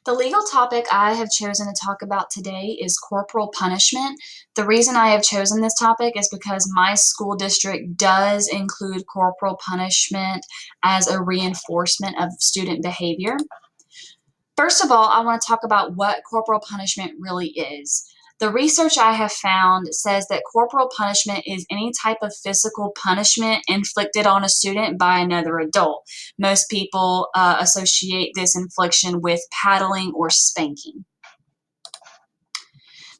The legal topic I have chosen to talk about today is corporal punishment. The reason I have chosen this topic is because my school district does include corporal punishment as a reinforcement of student behavior. First of all, I want to talk about what corporal punishment really is. The research I have found says that corporal punishment is any type of physical punishment inflicted on a student by another adult. Most people associate this infliction with paddling or spanking.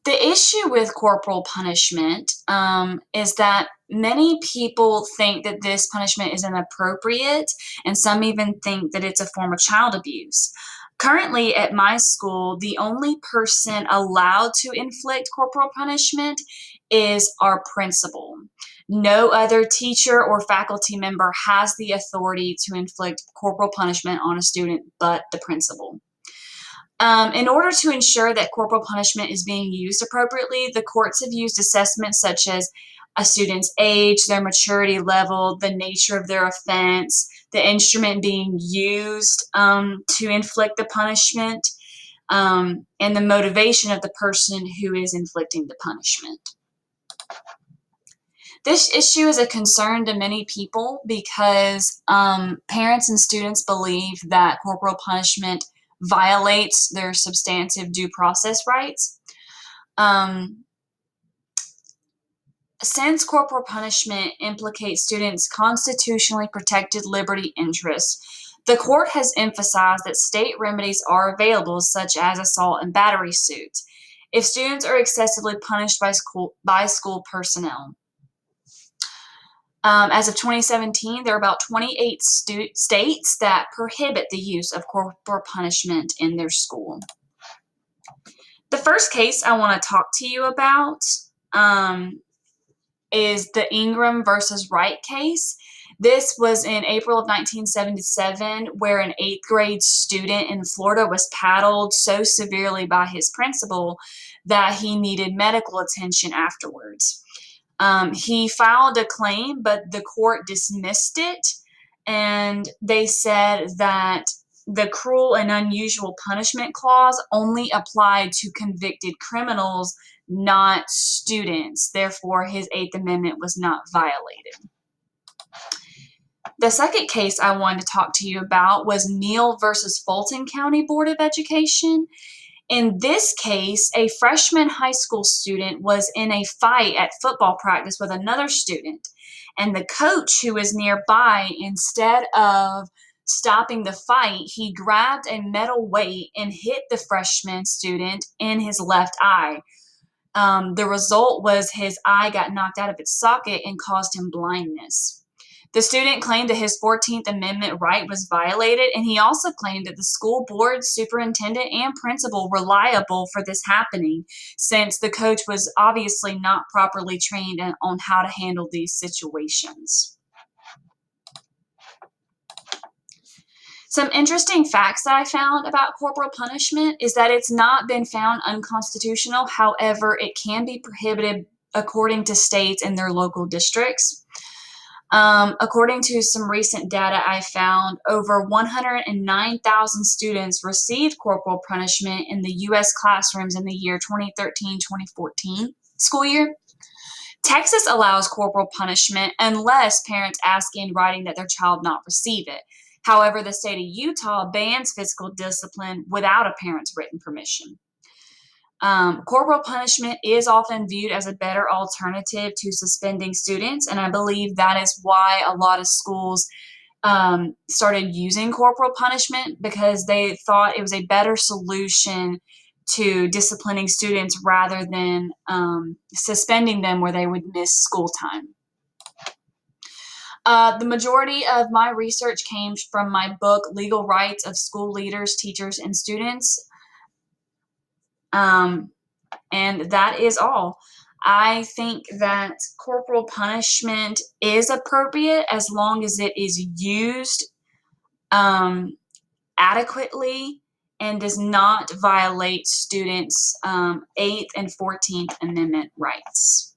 The issue with corporal punishment is that many people think that this punishment is inappropriate, and some even think that it's a form of child abuse. Currently, at my school, the only person allowed to inflict corporal punishment is our principal. No other teacher or faculty member has the authority to inflict corporal punishment on a student but the principal. In order to ensure that corporal punishment is being used appropriately, the courts have used assessments such as a student's age, their maturity level, the nature of their offense, the instrument being used to inflict the punishment, and the motivation of the person who is inflicting the punishment. This issue is a concern to many people because parents and students believe that corporal punishment violates their substantive due process rights. Since corporal punishment implicates students' constitutionally protected liberty interests, the court has emphasized that state remedies are available, such as assault and battery suits, if students are excessively punished by school personnel. As of 2017, there are about 28 states that prohibit the use of corporal punishment in their school. The first case I want to talk to you about is the Ingram versus Wright case. This was in April of 1977, where an 8th grade student in Florida was paddled so severely by his principal that he needed medical attention afterwards. He filed a claim, but the court dismissed it, and they said that the cruel and unusual punishment clause only applied to convicted criminals, not students. Therefore, his Eighth Amendment was not violated. The second case I wanted to talk to you about was Neal versus Fulton County Board of Education. In this case, a freshman high school student was in a fight at football practice with another student, and the coach who was nearby, instead of stopping the fight, he grabbed a metal weight and hit the freshman student in his left eye. The result was his eye got knocked out of its socket and caused him blindness. The student claimed that his 14th Amendment right was violated, and he also claimed that the school board, superintendent, and principal were liable for this happening, since the coach was obviously not properly trained on how to handle these situations. Some interesting facts that I found about corporal punishment is that it's not been found unconstitutional. However, it can be prohibited according to states and their local districts. According to some recent data I found, over 109,000 students received corporal punishment in the U.S. classrooms in the year 2013-2014 school year. Texas allows corporal punishment unless parents ask in writing that their child not receive it. However, the state of Utah bans physical discipline without a parent's written permission. Corporal punishment is often viewed as a better alternative to suspending students, and I believe that is why a lot of schools started using corporal punishment, because they thought it was a better solution to disciplining students rather than suspending them where they would miss school time. The majority of my research came from my book, Legal Rights of School Leaders, Teachers, and Students. And that is all. I think that corporal punishment is appropriate as long as it is used adequately and does not violate students' 8th and 14th Amendment rights.